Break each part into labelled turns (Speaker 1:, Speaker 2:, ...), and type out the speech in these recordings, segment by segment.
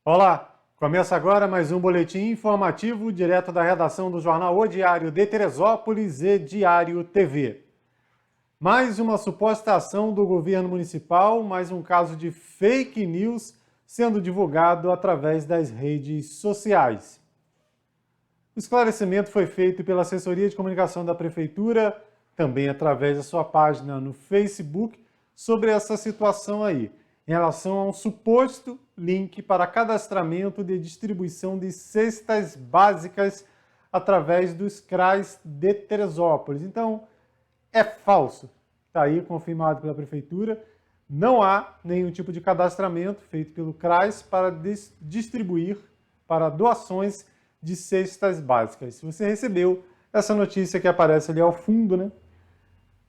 Speaker 1: Olá, começa agora mais um boletim informativo direto da redação do jornal O Diário de Teresópolis e Diário TV. Mais uma suposta ação do governo municipal, mais um caso de fake news sendo divulgado através das redes sociais. O esclarecimento foi feito pela Assessoria de Comunicação da Prefeitura, também através da sua página no Facebook, sobre essa situação aí, em relação a um suposto link para cadastramento de distribuição de cestas básicas através dos CRAs de Teresópolis. Então, é falso. Está aí confirmado pela Prefeitura. Não há nenhum tipo de cadastramento feito pelo CRAS para distribuir para doações de cestas básicas. Se você recebeu essa notícia que aparece ali ao fundo, né,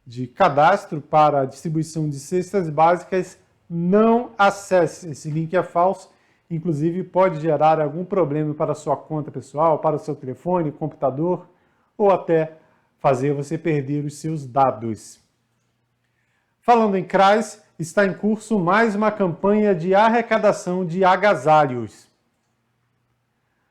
Speaker 1: de cadastro para a distribuição de cestas básicas, não acesse. Esse link é falso, inclusive pode gerar algum problema para a sua conta pessoal, para o seu telefone, computador, ou até fazer você perder os seus dados. Falando em CRAS, está em curso mais uma campanha de arrecadação de agasalhos.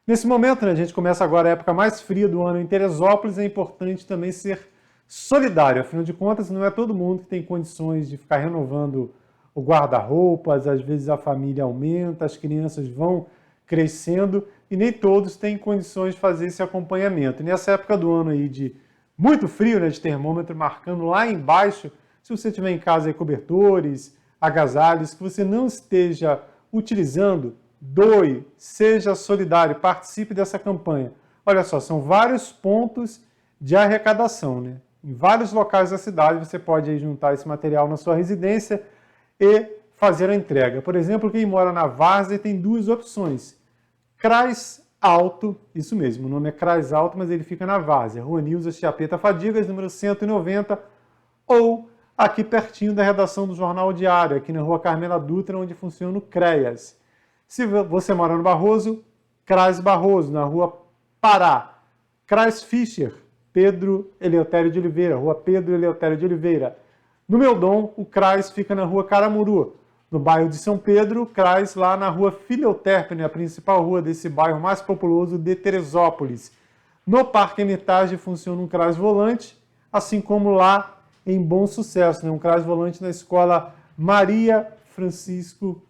Speaker 1: Nesse momento, a gente começa agora a época mais fria do ano em Teresópolis, é importante também ser solidário. Afinal de contas, não é todo mundo que tem condições de ficar renovando o guarda-roupas, às vezes a família aumenta, as crianças vão crescendo e nem todos têm condições de fazer esse acompanhamento. E nessa época do ano aí de muito frio, né, de termômetro marcando lá embaixo, se você tiver em casa aí, cobertores, agasalhos que você não esteja utilizando, doe, seja solidário, participe dessa campanha. Olha só, são vários pontos de arrecadação, né? Em vários locais da cidade você pode aí juntar esse material na sua residência e fazer a entrega. Por exemplo, quem mora na Várzea tem duas opções. CRAS Alto, isso mesmo, o nome é CRAS Alto, mas ele fica na Várzea, Rua Nilza Chiapeta Fadigas, número 190, ou aqui pertinho da redação do Jornal O Diário, aqui na Rua Carmela Dutra, onde funciona o CREAS. Se você mora no Barroso, CRAS Barroso, na Rua Pará. CRAS Fischer, Pedro Eleutério de Oliveira, Rua Pedro Eleutério de Oliveira. No Meudon, o CRAS fica na Rua Caramuru. No bairro de São Pedro, o CRAS lá na Rua Fileuterpe, a principal rua desse bairro mais populoso de Teresópolis. No Parque Hermitage funciona um CRAS Volante, assim como lá em Bom Sucesso, né? Um CRAS Volante na Escola Francisco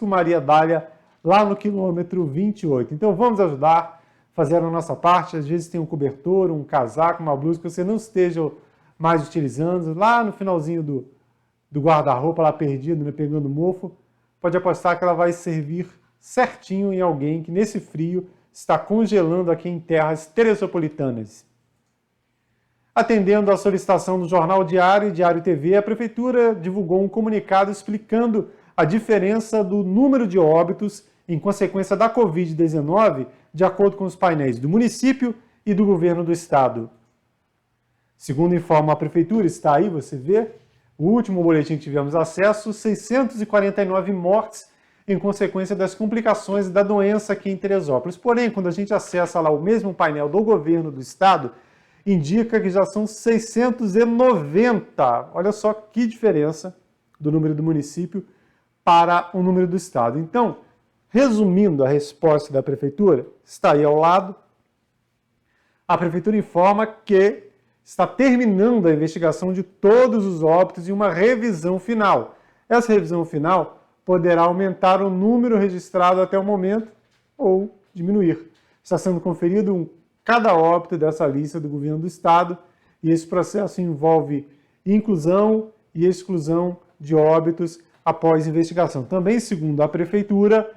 Speaker 1: Maria Dália, lá no quilômetro 28. Então vamos ajudar, fazer a nossa parte. Às vezes tem um cobertor, um casaco, uma blusa que você não esteja mais utilizando, lá no finalzinho do guarda-roupa, lá perdido, né, pegando mofo, pode apostar que ela vai servir certinho em alguém que nesse frio está congelando aqui em terras teresopolitanas. Atendendo à solicitação do Jornal Diário e Diário TV, a Prefeitura divulgou um comunicado explicando a diferença do número de óbitos em consequência da Covid-19, de acordo com os painéis do município e do governo do estado. Segundo informa a Prefeitura, está aí, você vê, o último boletim que tivemos acesso, 649 mortes em consequência das complicações da doença aqui em Teresópolis. Porém, quando a gente acessa lá o mesmo painel do governo do estado, indica que já são 690. Olha só que diferença do número do município para o número do estado. Então, resumindo a resposta da Prefeitura, está aí ao lado. A Prefeitura informa que está terminando a investigação de todos os óbitos e uma revisão final. Essa revisão final poderá aumentar o número registrado até o momento ou diminuir. Está sendo conferido cada óbito dessa lista do governo do estado e esse processo envolve inclusão e exclusão de óbitos após investigação. Também, segundo a Prefeitura,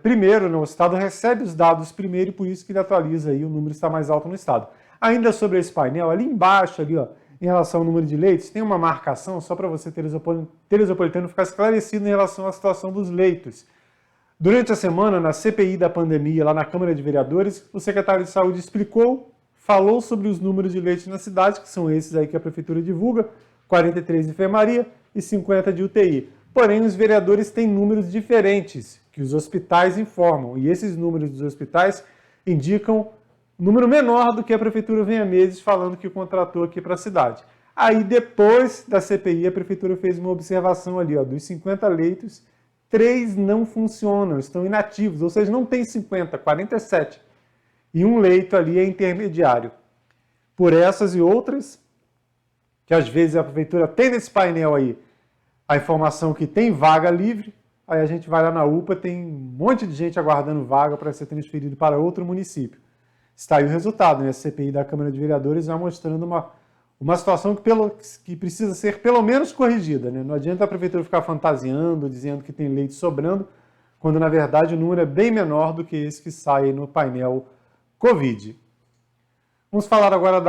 Speaker 1: primeiro, o estado recebe os dados primeiro e por isso que ele atualiza aí, o número está mais alto no estado. Ainda sobre esse painel, ali embaixo, ali, ó, em relação ao número de leitos, tem uma marcação só para você, teresopolitano, ficar esclarecido em relação à situação dos leitos. Durante a semana, na CPI da pandemia, lá na Câmara de Vereadores, o secretário de Saúde explicou, falou sobre os números de leitos na cidade, que são esses aí que a Prefeitura divulga, 43 de enfermaria e 50 de UTI. Porém, os vereadores têm números diferentes, que os hospitais informam, e esses números dos hospitais indicam número menor do que a Prefeitura vem há meses falando que contratou aqui para a cidade. Aí, depois da CPI, a Prefeitura fez uma observação ali, ó, dos 50 leitos 3 não funcionam, estão inativos, ou seja, não tem 50, 47. E um leito ali é intermediário. Por essas e outras, que às vezes a prefeitura tem nesse painel aí a informação que tem vaga livre, aí a gente vai lá na UPA, tem um monte de gente aguardando vaga para ser transferido para outro município. Está aí o resultado, né? A CPI da Câmara de Vereadores já mostrando uma situação que precisa ser pelo menos corrigida, né? Não adianta a prefeitura ficar fantasiando, dizendo que tem leite sobrando, quando na verdade o número é bem menor do que esse que sai no painel Covid. Vamos falar agora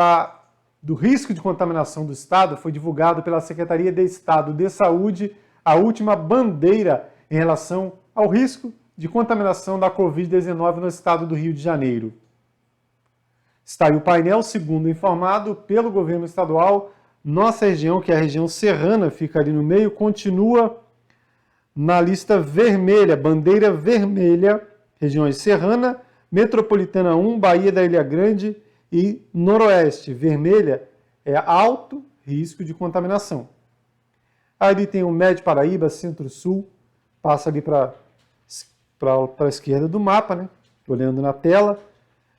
Speaker 1: do risco de contaminação do Estado. Foi divulgado pela Secretaria de Estado de Saúde a última bandeira em relação ao risco de contaminação da Covid-19 no estado do Rio de Janeiro. Está aí o painel, segundo informado pelo governo estadual. Nossa região, que é a região serrana, fica ali no meio, continua na lista vermelha, bandeira vermelha, regiões Serrana, Metropolitana 1, Bahia da Ilha Grande e Noroeste. Vermelha é alto risco de contaminação. Ali tem o Médio Paraíba, Centro-Sul, passa ali para a esquerda do mapa, né? Olhando na tela,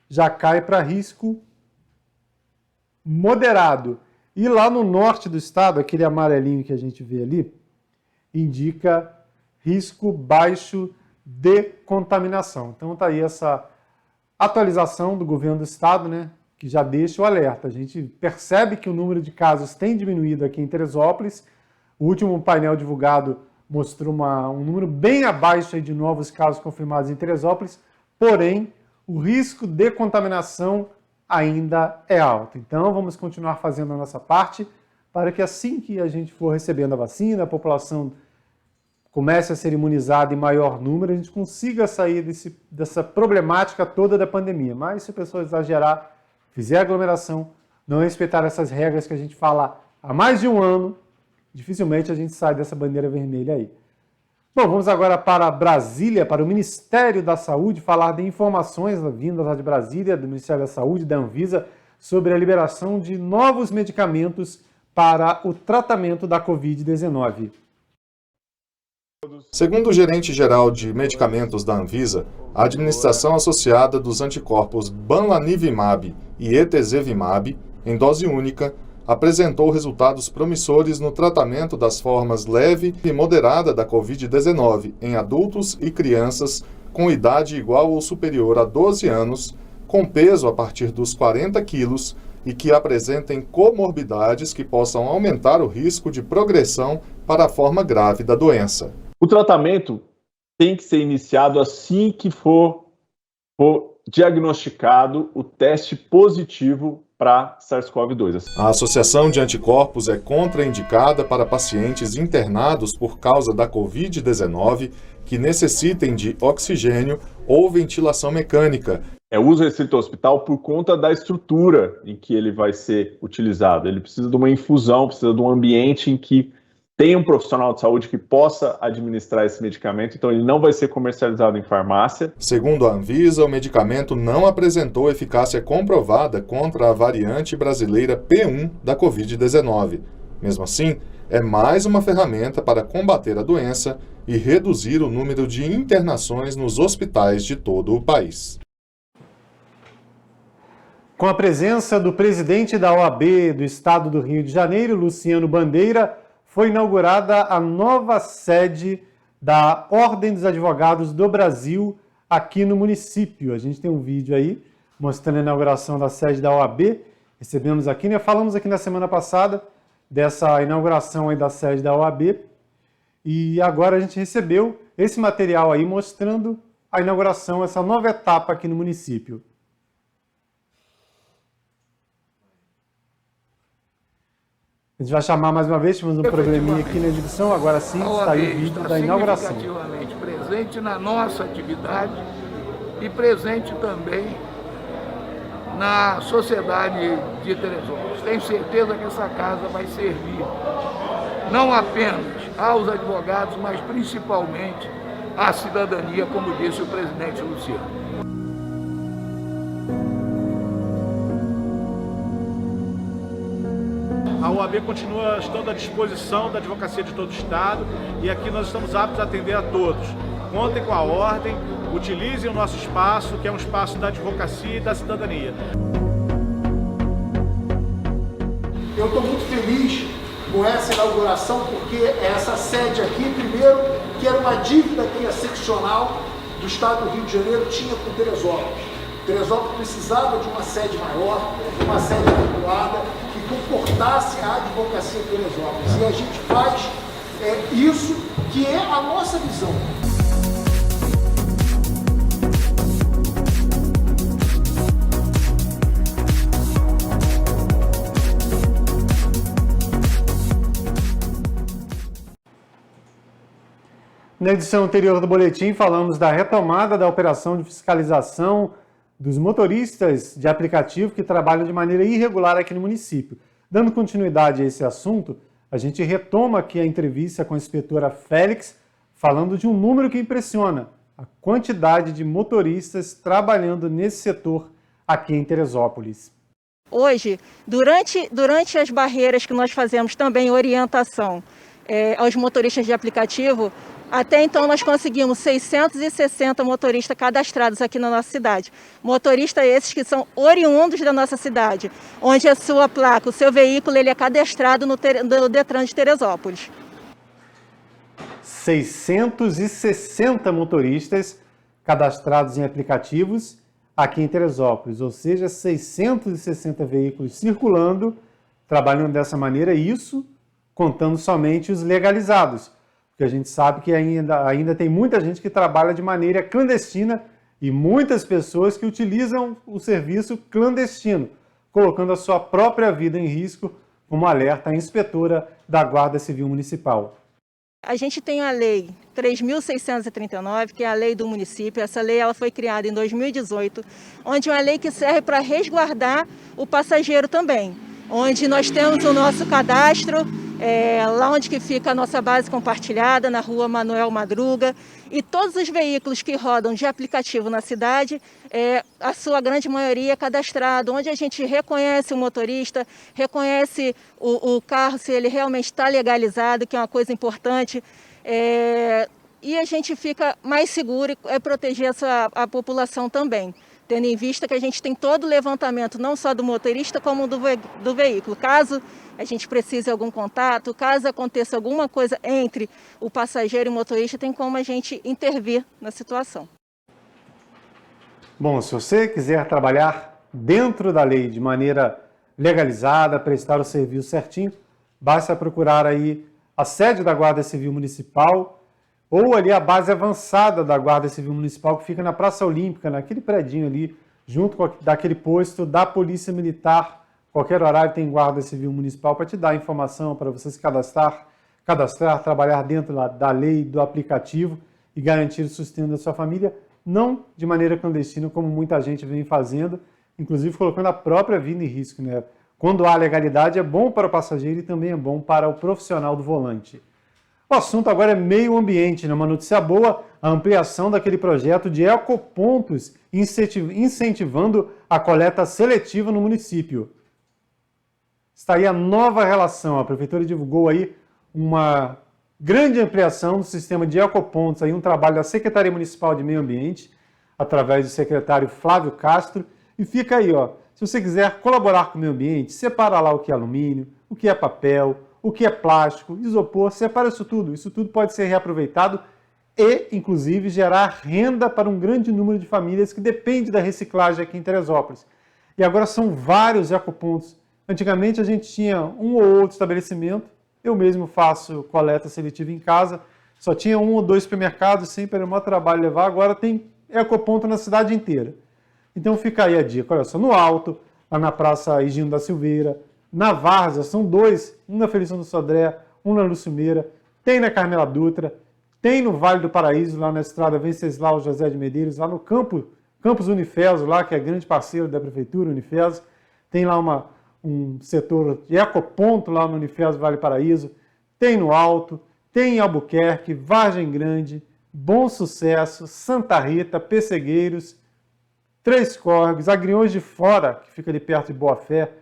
Speaker 1: já cai para risco moderado. E lá no norte do estado, aquele amarelinho que a gente vê ali, indica risco baixo de contaminação. Então está aí essa atualização do governo do estado, né, que já deixa o alerta. A gente percebe que o número de casos tem diminuído aqui em Teresópolis. O último painel divulgado mostrou um número bem abaixo aí de novos casos confirmados em Teresópolis, porém o risco de contaminação ainda é alto. Então vamos continuar fazendo a nossa parte para que assim que a gente for recebendo a vacina, a população comece a ser imunizada em maior número, a gente consiga sair dessa problemática toda da pandemia. Mas se a pessoa exagerar, fizer aglomeração, não respeitar essas regras que a gente fala há mais de um ano, dificilmente a gente sai dessa bandeira vermelha aí. Bom, vamos agora para Brasília, para o Ministério da Saúde, falar de informações vindas lá de Brasília, do Ministério da Saúde, da Anvisa, sobre a liberação de novos medicamentos para o tratamento da Covid-19.
Speaker 2: Segundo o gerente-geral de medicamentos da Anvisa, a administração associada dos anticorpos Bamlanivimab e Etesevimab, em dose única, apresentou resultados promissores no tratamento das formas leve e moderada da Covid-19 em adultos e crianças com idade igual ou superior a 12 anos, com peso a partir dos 40 quilos e que apresentem comorbidades que possam aumentar o risco de progressão para a forma grave da doença.
Speaker 3: O tratamento tem que ser iniciado assim que for diagnosticado o teste positivo para SARS-CoV-2.
Speaker 2: A associação de anticorpos é contraindicada para pacientes internados por causa da Covid-19 que necessitem de oxigênio ou ventilação mecânica.
Speaker 3: É uso restrito ao hospital por conta da estrutura em que ele vai ser utilizado. Ele precisa de uma infusão, precisa de um ambiente em que tem um profissional de saúde que possa administrar esse medicamento, então ele não vai ser comercializado em farmácia.
Speaker 2: Segundo a Anvisa, o medicamento não apresentou eficácia comprovada contra a variante brasileira P1 da Covid-19. Mesmo assim, é mais uma ferramenta para combater a doença e reduzir o número de internações nos hospitais de todo o país.
Speaker 1: Com a presença do presidente da OAB do Estado do Rio de Janeiro, Luciano Bandeira, foi inaugurada a nova sede da Ordem dos Advogados do Brasil aqui no município. A gente tem um vídeo aí mostrando a inauguração da sede da OAB. Recebemos aqui, né? Falamos aqui na semana passada dessa inauguração aí da sede da OAB. E agora a gente recebeu esse material aí mostrando a inauguração, essa nova etapa aqui no município. A gente vai chamar mais uma vez, tivemos um probleminha aqui na edição, agora sim está aí o vídeo da inauguração.
Speaker 4: Significativamente presente na nossa atividade e presente também na sociedade de Teresópolis. Tenho certeza que essa casa vai servir não apenas aos advogados, mas principalmente à cidadania, como disse o presidente Luciano. A
Speaker 5: A OAB continua estando à disposição da advocacia de todo o Estado e aqui nós estamos aptos a atender a todos. Contem com a ordem, utilizem o nosso espaço, que é um espaço da advocacia e da cidadania.
Speaker 6: Eu estou muito feliz com essa inauguração, porque essa sede aqui, primeiro, que era uma dívida que a seccional do Estado do Rio de Janeiro tinha com Teresópolis. Teresópolis precisava de uma sede maior, de uma sede adequada, que comportasse a advocacia de Teresópolis. E a gente faz isso, que é a nossa visão.
Speaker 1: Na edição anterior do boletim, falamos da retomada da operação de fiscalização dos motoristas de aplicativo que trabalham de maneira irregular aqui no município. Dando continuidade a esse assunto, a gente retoma aqui a entrevista com a inspetora Félix, falando de um número que impressiona: a quantidade de motoristas trabalhando nesse setor aqui em Teresópolis.
Speaker 7: Hoje, durante as barreiras que nós fazemos também orientação aos motoristas de aplicativo, até então nós conseguimos 660 motoristas cadastrados aqui na nossa cidade. Motoristas esses que são oriundos da nossa cidade, onde a sua placa, o seu veículo, ele é cadastrado no Detran de Teresópolis.
Speaker 1: 660 motoristas cadastrados em aplicativos aqui em Teresópolis, ou seja, 660 veículos circulando, trabalhando dessa maneira, isso contando somente os legalizados. Porque a gente sabe que ainda tem muita gente que trabalha de maneira clandestina e muitas pessoas que utilizam o serviço clandestino, colocando a sua própria vida em risco, como alerta a inspetora da Guarda Civil Municipal.
Speaker 7: A gente tem a Lei 3.639, que é a lei do município. Essa lei ela foi criada em 2018, onde é uma lei que serve para resguardar o passageiro também, onde nós temos o nosso cadastro, lá onde que fica a nossa base compartilhada, na rua Manuel Madruga, e todos os veículos que rodam de aplicativo na cidade, a sua grande maioria é cadastrado, onde a gente reconhece o motorista, reconhece o carro, se ele realmente está legalizado, que é uma coisa importante, e a gente fica mais seguro e proteger a população também, tendo em vista que a gente tem todo o levantamento, não só do motorista, como do veículo. Caso a gente precise de algum contato, caso aconteça alguma coisa entre o passageiro e o motorista, tem como a gente intervir na situação.
Speaker 1: Bom, se você quiser trabalhar dentro da lei de maneira legalizada, prestar o serviço certinho, basta procurar aí a sede da Guarda Civil Municipal ou ali a base avançada da Guarda Civil Municipal, que fica na Praça Olímpica, naquele predinho ali, junto com daquele posto da Polícia Militar. Qualquer horário tem Guarda Civil Municipal para te dar informação, para você se cadastrar, trabalhar dentro da lei, do aplicativo e garantir o sustento da sua família, não de maneira clandestina, como muita gente vem fazendo, inclusive colocando a própria vida em risco, né? Quando há legalidade, é bom para o passageiro e também é bom para o profissional do volante. O assunto agora é meio ambiente, né? Uma notícia boa, a ampliação daquele projeto de ecopontos incentivando a coleta seletiva no município. Está aí a nova relação, a Prefeitura divulgou aí uma grande ampliação do sistema de ecopontos, aí um trabalho da Secretaria Municipal de Meio Ambiente, através do secretário Flávio Castro, e fica aí, ó, se você quiser colaborar com o meio ambiente, separa lá o que é alumínio, o que é papel, o que é plástico, isopor, separa isso tudo pode ser reaproveitado e, inclusive, gerar renda para um grande número de famílias que depende da reciclagem aqui em Teresópolis. E agora são vários ecopontos. Antigamente a gente tinha um ou outro estabelecimento, eu mesmo faço coleta seletiva em casa, só tinha um ou dois supermercados, sempre era o maior trabalho levar, agora tem ecoponto na cidade inteira. Então fica aí a dica, olha só, no Alto, lá na Praça Higino da Silveira, na Várzea, são dois, um na Feliciano do Sodré, um na Lucilmeira, tem na Carmela Dutra, tem no Vale do Paraíso, lá na estrada Venceslau José de Medeiros, lá no Campus Unifeso, lá que é grande parceiro da Prefeitura, Unifeso, tem lá um setor de ecoponto lá no Unifeso Vale Paraíso, tem no Alto, tem em Albuquerque, Vargem Grande, Bom Sucesso, Santa Rita, Pessegueiros, Três Córregos, Agriões de Fora, que fica ali perto de Boa Fé,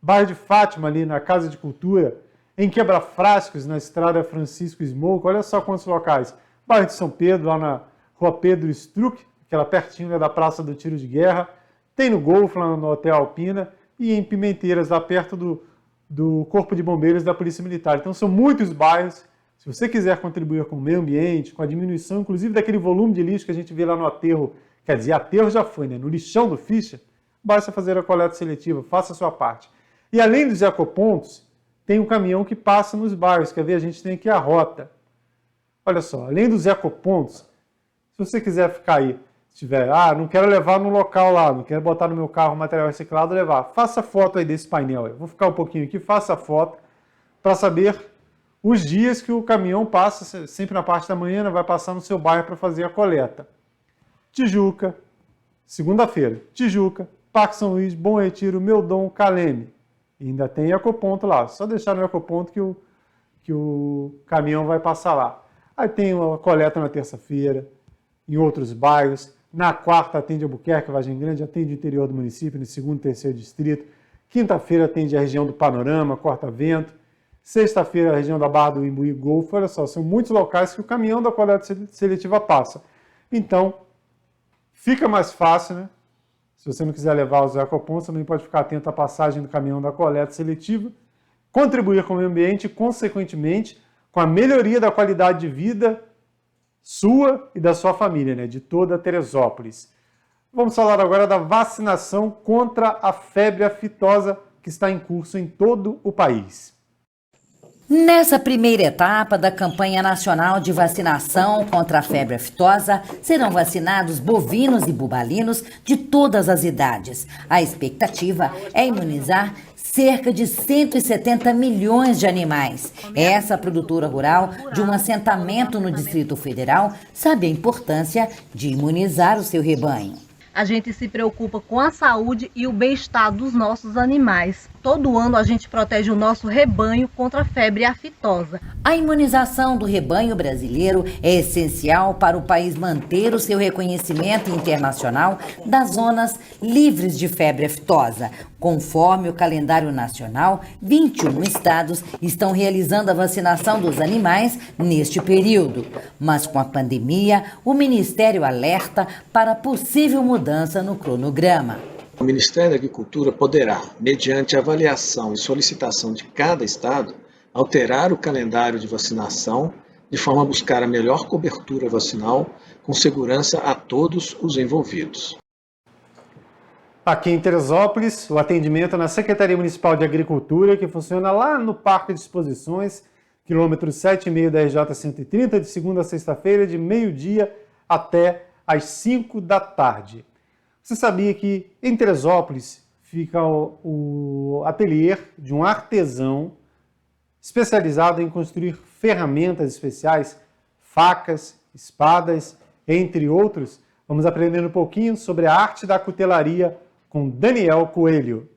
Speaker 1: bairro de Fátima, ali na Casa de Cultura, em Quebra-Frascos, na Estrada Francisco Smoke, olha só quantos locais. Bairro de São Pedro, lá na Rua Pedro Struck, aquela pertinho da Praça do Tiro de Guerra. Tem no Golfo, lá no Hotel Alpina, e em Pimenteiras, lá perto do Corpo de Bombeiros da Polícia Militar. Então são muitos bairros. Se você quiser contribuir com o meio ambiente, com a diminuição, inclusive daquele volume de lixo que a gente vê lá no aterro, quer dizer, aterro já foi, né? No lixão do Fischer, basta fazer a coleta seletiva, faça a sua parte. E além dos ecopontos, tem um caminhão que passa nos bairros, quer ver? A gente tem aqui a rota. Olha só, além dos ecopontos, se você quiser ficar aí, se tiver, não quero levar no local lá, não quero botar no meu carro material reciclado, levar. Faça foto aí desse painel. Eu vou ficar um pouquinho aqui, faça a foto para saber os dias que o caminhão passa, sempre na parte da manhã, vai passar no seu bairro para fazer a coleta. Tijuca, segunda-feira, Tijuca, Parque São Luís, Bom Retiro, Meudon, Caleme. E ainda tem ecoponto lá, só deixar no ecoponto que o caminhão vai passar lá. Aí tem uma coleta na terça-feira, em outros bairros. Na quarta atende Albuquerque, Vargem Grande, atende o interior do município, no segundo e terceiro distrito. Quinta-feira atende a região do Panorama, Corta Vento. Sexta-feira a região da Barra do Imbuí, Golfo. Olha só, são muitos locais que o caminhão da coleta seletiva passa. Então, fica mais fácil, né? Se você não quiser levar os ecopontos, também pode ficar atento à passagem do caminhão da coleta seletiva, contribuir com o meio ambiente e, consequentemente, com a melhoria da qualidade de vida sua e da sua família, né? De toda Teresópolis. Vamos falar agora da vacinação contra a febre aftosa que está em curso em todo o país.
Speaker 8: Nessa primeira etapa da campanha nacional de vacinação contra a febre aftosa, serão vacinados bovinos e bubalinos de todas as idades. A expectativa é imunizar cerca de 170 milhões de animais. Essa produtora rural de um assentamento no Distrito Federal sabe a importância de imunizar o seu rebanho.
Speaker 9: A gente se preocupa com a saúde e o bem-estar dos nossos animais. Todo ano a gente protege o nosso rebanho contra a febre aftosa.
Speaker 8: A imunização do rebanho brasileiro é essencial para o país manter o seu reconhecimento internacional das zonas livres de febre aftosa. Conforme o calendário nacional, 21 estados estão realizando a vacinação dos animais neste período. Mas com a pandemia, o Ministério alerta para possível mudança no cronograma.
Speaker 10: O Ministério da Agricultura poderá, mediante avaliação e solicitação de cada estado, alterar o calendário de vacinação de forma a buscar a melhor cobertura vacinal com segurança a todos os envolvidos.
Speaker 1: Aqui em Teresópolis, o atendimento na Secretaria Municipal de Agricultura, que funciona lá no Parque de Exposições, quilômetro 7,5 da RJ-130, de segunda a sexta-feira, de meio-dia até às 5 da tarde. Você sabia que em Teresópolis fica o ateliê de um artesão especializado em construir ferramentas especiais, facas, espadas, entre outros? Vamos aprender um pouquinho sobre a arte da cutelaria com Daniel Coelho.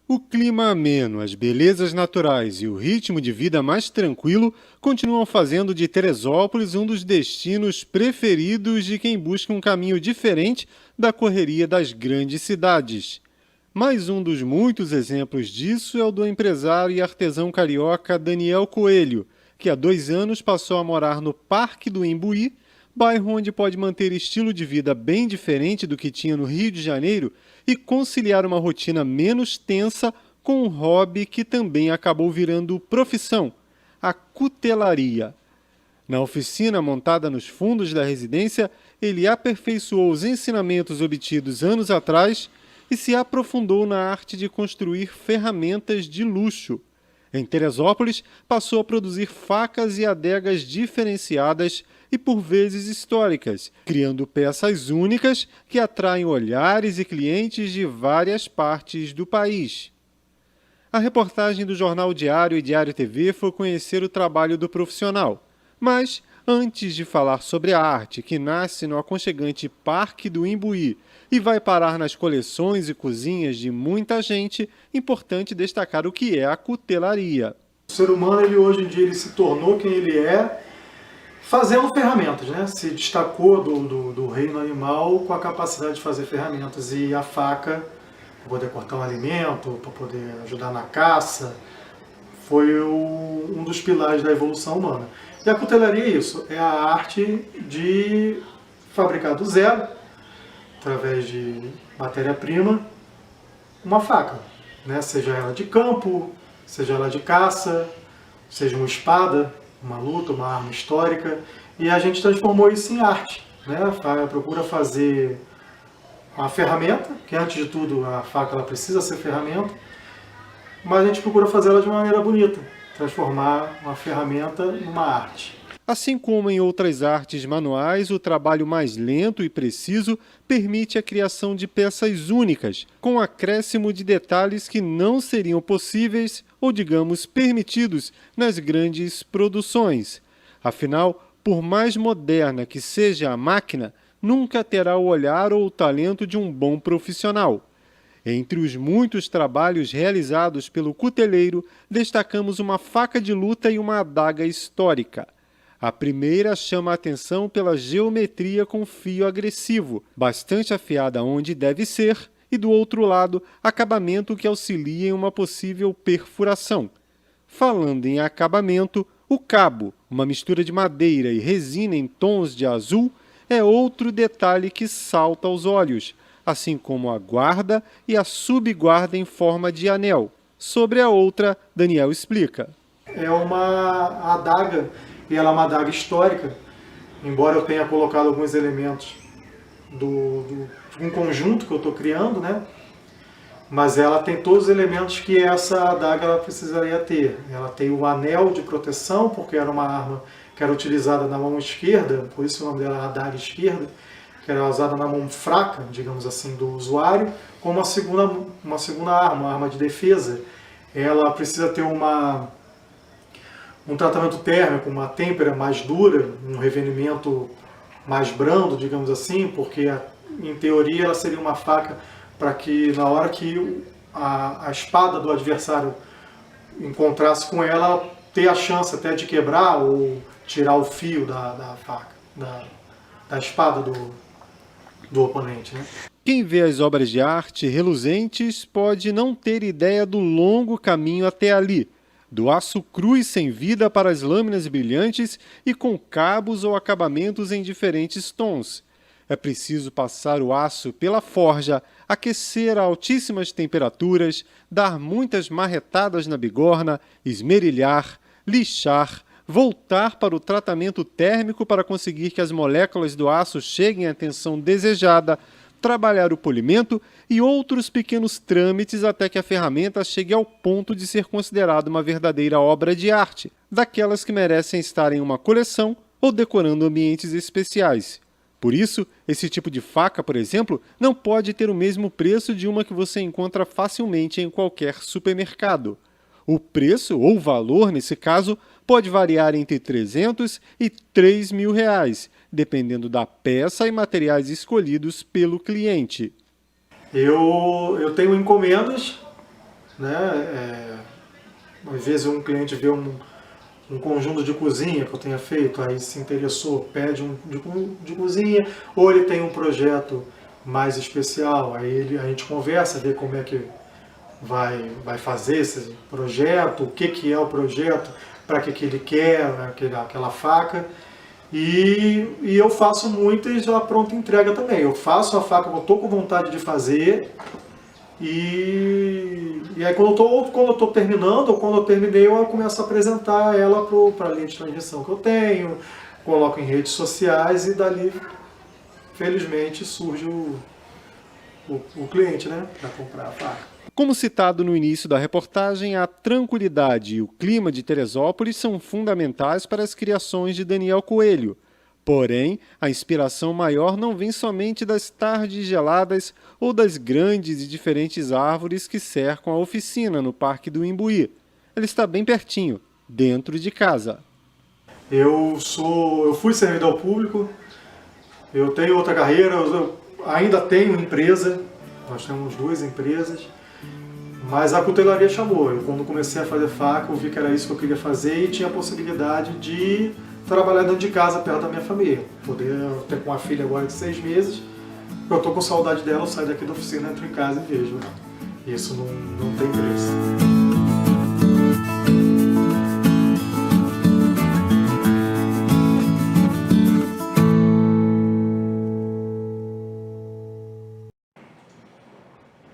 Speaker 11: O clima ameno, as belezas naturais e o ritmo de vida mais tranquilo continuam fazendo de Teresópolis um dos destinos preferidos de quem busca um caminho diferente da correria das grandes cidades. Mais um dos muitos exemplos disso é o do empresário e artesão carioca Daniel Coelho, que há 2 anos passou a morar no Parque do Imbuí, bairro onde pode manter estilo de vida bem diferente do que tinha no Rio de Janeiro e conciliar uma rotina menos tensa com um hobby que também acabou virando profissão, a cutelaria. Na oficina montada nos fundos da residência, ele aperfeiçoou os ensinamentos obtidos anos atrás e se aprofundou na arte de construir ferramentas de luxo. Em Teresópolis, passou a produzir facas e adegas diferenciadas e por vezes históricas, criando peças únicas que atraem olhares e clientes de várias partes do país. A reportagem do Jornal Diário e Diário TV foi conhecer o trabalho do profissional. Mas, antes de falar sobre a arte que nasce no aconchegante Parque do Imbuí e vai parar nas coleções e cozinhas de muita gente, importante destacar o que é a cutelaria.
Speaker 12: O ser humano, hoje em dia, ele se tornou quem ele é, fazendo ferramentas, né? Se destacou do reino animal com a capacidade de fazer ferramentas, e a faca para poder cortar um alimento, para poder ajudar na caça. Foi um dos pilares da evolução humana. E a cutelaria é isso, é a arte de fabricar do zero, através de matéria-prima, uma faca, né? Seja ela de campo, seja ela de caça, seja uma espada, uma luta, uma arma histórica, e a gente transformou isso em arte, né? Procura fazer uma ferramenta, que antes de tudo a faca ela precisa ser ferramenta, mas a gente procura fazer ela de uma maneira bonita, transformar uma ferramenta numa arte.
Speaker 11: Assim como em outras artes manuais, o trabalho mais lento e preciso permite a criação de peças únicas, com acréscimo de detalhes que não seriam possíveis ou, digamos, permitidos nas grandes produções. Afinal, por mais moderna que seja a máquina, nunca terá o olhar ou o talento de um bom profissional. Entre os muitos trabalhos realizados pelo cuteleiro, destacamos uma faca de luta e uma adaga histórica. A primeira chama a atenção pela geometria com fio agressivo, bastante afiada onde deve ser, e do outro lado, acabamento que auxilia em uma possível perfuração. Falando em acabamento, o cabo, uma mistura de madeira e resina em tons de azul, é outro detalhe que salta aos olhos, assim como a guarda e a subguarda em forma de anel. Sobre a outra, Daniel explica.
Speaker 12: É uma adaga, e ela é uma adaga histórica, embora eu tenha colocado alguns elementos de um conjunto que eu estou criando, né? Mas ela tem todos os elementos que essa adaga ela precisaria ter. Ela tem o anel de proteção, porque era uma arma que era utilizada na mão esquerda, por isso o nome dela é adaga esquerda, que era usada na mão fraca, digamos assim, do usuário, como uma segunda arma, uma arma de defesa. Ela precisa ter um tratamento térmico, uma têmpera mais dura, um revenimento mais brando, digamos assim, porque em teoria ela seria uma faca para que na hora que a espada do adversário encontrasse com ela, ter a chance até de quebrar ou tirar o fio da faca, da espada do oponente, né?
Speaker 11: Quem vê as obras de arte reluzentes pode não ter ideia do longo caminho até ali, do aço cru e sem vida para as lâminas brilhantes e com cabos ou acabamentos em diferentes tons. É preciso passar o aço pela forja, aquecer a altíssimas temperaturas, dar muitas marretadas na bigorna, esmerilhar, lixar, voltar para o tratamento térmico para conseguir que as moléculas do aço cheguem à tensão desejada, trabalhar o polimento e outros pequenos trâmites até que a ferramenta chegue ao ponto de ser considerada uma verdadeira obra de arte, daquelas que merecem estar em uma coleção ou decorando ambientes especiais. Por isso, esse tipo de faca, por exemplo, não pode ter o mesmo preço de uma que você encontra facilmente em qualquer supermercado. O preço, ou valor nesse caso, pode variar entre R$300 e R$3.000, dependendo da peça e materiais escolhidos pelo cliente.
Speaker 12: Eu tenho encomendas, né? Às vezes um cliente vê um conjunto de cozinha que eu tenha feito, aí se interessou, pede de cozinha, ou ele tem um projeto mais especial, aí a gente conversa, vê como é que vai fazer esse projeto, o que é o projeto, para que ele quer, aquela faca. E eu faço muitas a pronta entrega também. Eu faço a faca que eu estou com vontade de fazer e aí quando eu estou terminando ou quando eu terminei eu começo a apresentar ela para a linha de transmissão que eu tenho, coloco em redes sociais e dali, felizmente, surge o cliente, né, para comprar a faca.
Speaker 11: Como citado no início da reportagem, a tranquilidade e o clima de Teresópolis são fundamentais para as criações de Daniel Coelho. Porém, a inspiração maior não vem somente das tardes geladas ou das grandes e diferentes árvores que cercam a oficina no Parque do Imbuí. Ela está bem pertinho, dentro de casa.
Speaker 12: Eu fui servidor público, eu tenho outra carreira, eu ainda tenho empresa, nós temos 2 empresas. Mas a cutelaria chamou. Eu, quando comecei a fazer faca, eu vi que era isso que eu queria fazer e tinha a possibilidade de trabalhar dentro de casa, perto da minha família. Poder ter com uma filha agora de 6 meses. Eu estou com saudade dela, eu saio daqui da oficina, entro em casa e vejo. Isso não tem preço.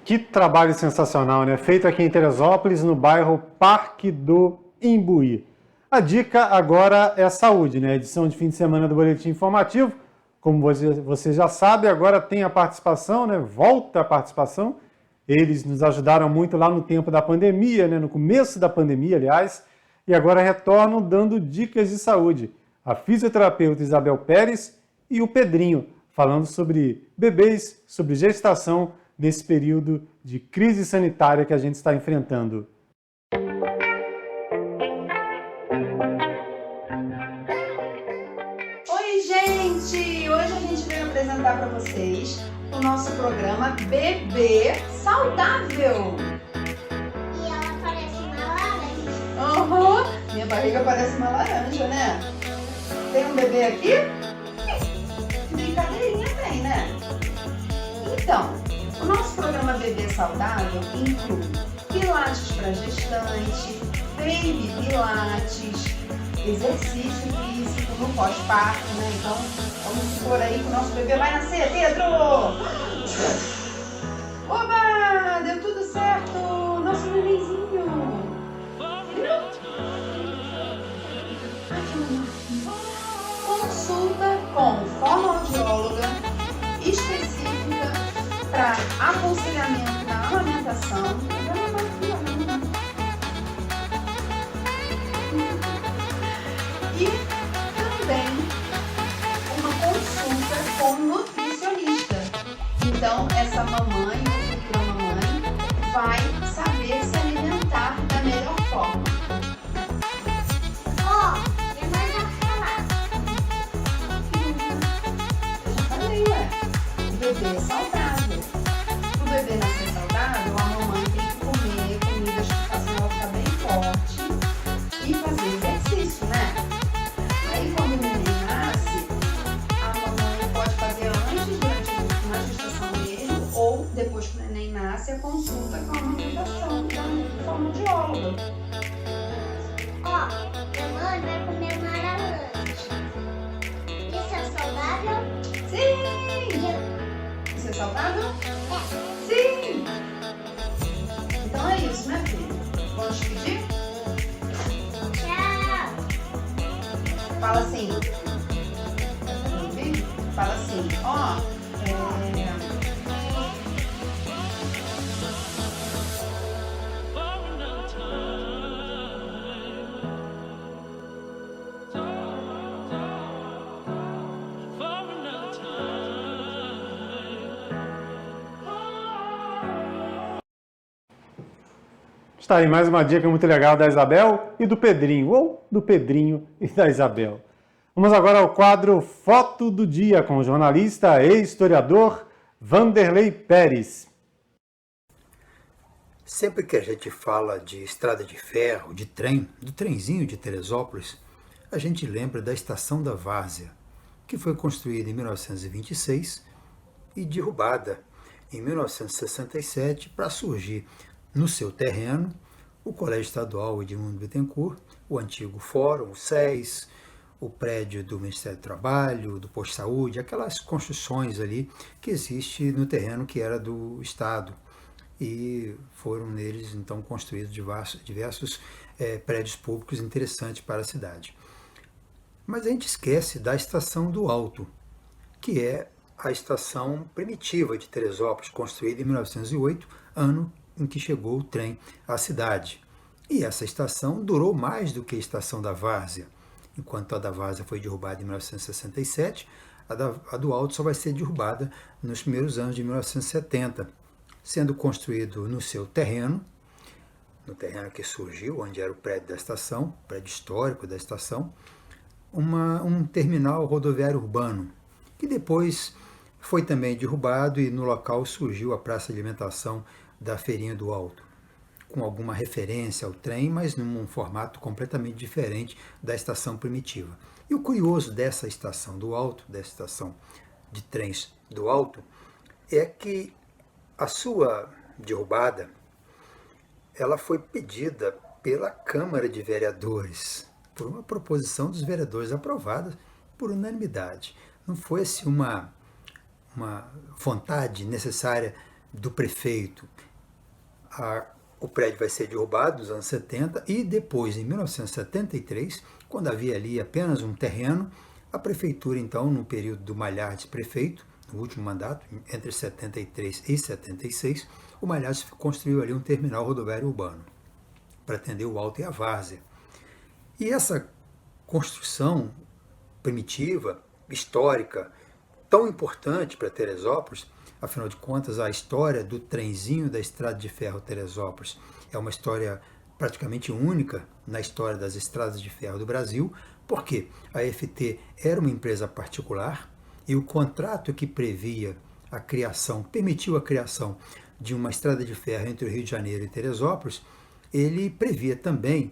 Speaker 1: Que trabalho sensacional, né? Feito aqui em Teresópolis, no bairro Parque do Imbuí. A dica agora é saúde, né? Edição de fim de semana do Boletim Informativo. Como você já sabe, agora tem a participação, né? Volta a participação. Eles nos ajudaram muito lá no tempo da pandemia, né? No começo da pandemia, aliás. E agora retornam dando dicas de saúde. A fisioterapeuta Isabel Pérez e o Pedrinho, falando sobre bebês, sobre gestação, nesse período de crise sanitária que a gente está enfrentando.
Speaker 13: Oi, gente! Hoje a gente veio apresentar para vocês o nosso programa Bebê Saudável.
Speaker 14: E ela parece uma laranja.
Speaker 13: Uhum. Minha barriga parece uma laranja, né? Tem um bebê aqui? Que brincadeirinha tem, né? Então, o nosso programa Bebê Saudável inclui pilates para gestante, baby pilates, exercício físico no pós-parto, né? Então, vamos supor aí que o nosso bebê vai nascer, Pedro! Oba! Deu tudo certo! Nosso bebezinho! Viu? Consulta com fonoaudióloga específica para aconselhamento na amamentação. E também uma consulta com nutricionista. Então, essa mamãe, ou futura mamãe, vai saber se alimentar da melhor forma.
Speaker 14: Ó, minha mãe vai falar.
Speaker 13: Eu já falei, ué. O bebê é saudável. Para o bebê nascer saudável, a mamãe tem que comer comidas que façam ela ficar bem forte e fazer exercício, né? Aí, quando o neném nasce, a mamãe pode fazer antes, durante uma gestação mesmo, ou depois que o neném nasce, a consulta com a amamentação da fonoaudióloga.
Speaker 14: Ó, minha mãe vai comer uma laranja. Isso é saudável?
Speaker 13: Sim! Isso é saudável?
Speaker 14: É.
Speaker 13: Sim! Então é isso, né, filha? Vamos pedir?
Speaker 14: Tchau.
Speaker 13: Fala assim. Tá fazendo um vídeo? Fala assim, ó.
Speaker 1: Está aí mais uma dica muito legal da Isabel e do Pedrinho, ou do Pedrinho e da Isabel. Vamos agora ao quadro Foto do Dia com o jornalista e historiador Vanderlei Pérez.
Speaker 15: Sempre que a gente fala de estrada de ferro, de trem, do trenzinho de Teresópolis, a gente lembra da Estação da Várzea, que foi construída em 1926 e derrubada em 1967 para surgir no seu terreno o Colégio Estadual Edmundo Bittencourt, o antigo Fórum, o SES, o prédio do Ministério do Trabalho, do Posto de Saúde, aquelas construções ali que existem no terreno que era do Estado. E foram neles, então, construídos diversos prédios públicos interessantes para a cidade. Mas a gente esquece da Estação do Alto, que é a estação primitiva de Teresópolis, construída em 1908, ano em que chegou o trem à cidade. E essa estação durou mais do que a Estação da Várzea. Enquanto a da Várzea foi derrubada em 1967, a do Alto só vai ser derrubada nos primeiros anos de 1970, sendo construído no seu terreno, no terreno que surgiu, onde era o prédio da estação, o prédio histórico da estação, um terminal rodoviário urbano, que depois foi também derrubado e no local surgiu a praça de alimentação da Feirinha do Alto, com alguma referência ao trem, mas num formato completamente diferente da estação primitiva. E o curioso dessa estação do Alto, dessa estação de trens do Alto, é que a sua derrubada ela foi pedida pela Câmara de Vereadores, por uma proposição dos vereadores aprovada por unanimidade. Não foi assim uma vontade necessária do prefeito. O prédio vai ser derrubado nos anos 70 e depois, em 1973, quando havia ali apenas um terreno, a prefeitura, então, no período do Malhardes prefeito, no último mandato, entre 73 e 76, o Malhardes construiu ali um terminal rodoviário urbano para atender o Alto e a Várzea. E essa construção primitiva, histórica, tão importante para Teresópolis, afinal de contas, a história do trenzinho da Estrada de Ferro Teresópolis é uma história praticamente única na história das estradas de ferro do Brasil, porque a FT era uma empresa particular e o contrato que previa a criação, permitiu a criação de uma estrada de ferro entre o Rio de Janeiro e Teresópolis, ele previa também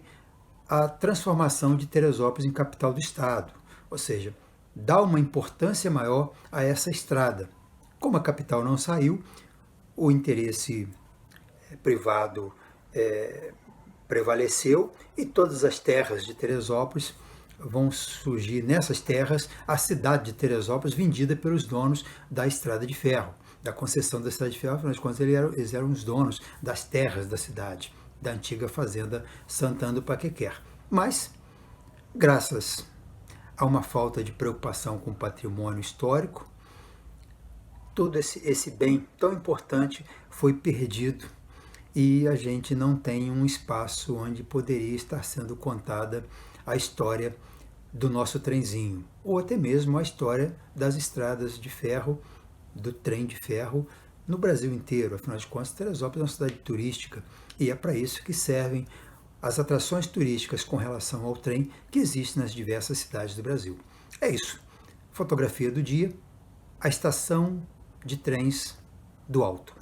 Speaker 15: a transformação de Teresópolis em capital do estado, ou seja, dá uma importância maior a essa estrada. Como a capital não saiu, o interesse privado prevaleceu e todas as terras de Teresópolis vão surgir nessas terras a cidade de Teresópolis vendida pelos donos da estrada de ferro, da concessão da estrada de ferro, afinal de contas eles eram os donos das terras da cidade, da antiga fazenda Santana do Paquequer. Mas, graças a uma falta de preocupação com o patrimônio histórico, todo esse bem tão importante foi perdido e a gente não tem um espaço onde poderia estar sendo contada a história do nosso trenzinho, ou até mesmo a história das estradas de ferro, do trem de ferro no Brasil inteiro. Afinal de contas, Teresópolis é uma cidade turística e é para isso que servem as atrações turísticas com relação ao trem que existem nas diversas cidades do Brasil. É isso. Fotografia do dia, a estação de trens do Alto.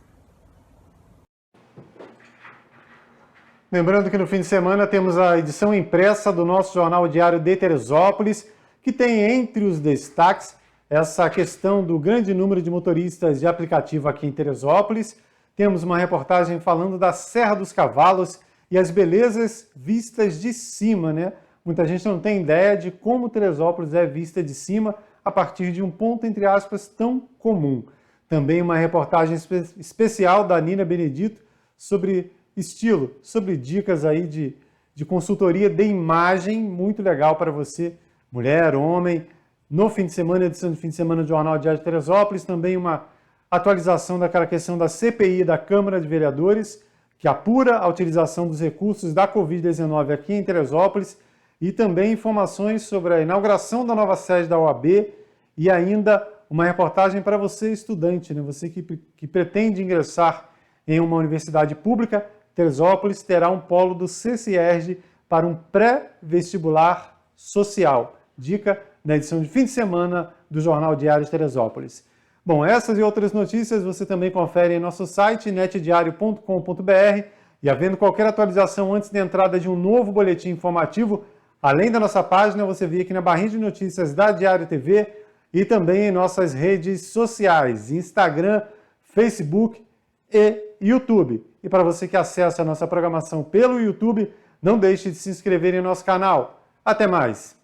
Speaker 1: Lembrando que no fim de semana temos a edição impressa do nosso Jornal Diário de Teresópolis, que tem entre os destaques essa questão do grande número de motoristas de aplicativo aqui em Teresópolis. Temos uma reportagem falando da Serra dos Cavalos e as belezas vistas de cima, né? Muita gente não tem ideia de como Teresópolis é vista de cima a partir de um ponto, entre aspas, tão comum. Também uma reportagem especial da Nina Benedito sobre estilo, sobre dicas aí de consultoria de imagem, muito legal para você, mulher, homem. No fim de semana, edição de fim de semana do Jornal Diário de Teresópolis, também uma atualização daquela questão da CPI da Câmara de Vereadores, que apura a utilização dos recursos da Covid-19 aqui em Teresópolis, e também informações sobre a inauguração da nova sede da OAB e ainda uma reportagem para você, estudante, né? Você que pretende ingressar em uma universidade pública. Teresópolis terá um polo do CCIERJ para um pré-vestibular social. Dica na edição de fim de semana do Jornal Diário de Teresópolis. Bom, essas e outras notícias você também confere em nosso site netdiario.com.br e havendo qualquer atualização antes da entrada de um novo boletim informativo, além da nossa página, você vê aqui na barrinha de notícias da Diário TV e também em nossas redes sociais, Instagram, Facebook e YouTube. E para você que acessa a nossa programação pelo YouTube, não deixe de se inscrever em nosso canal. Até mais!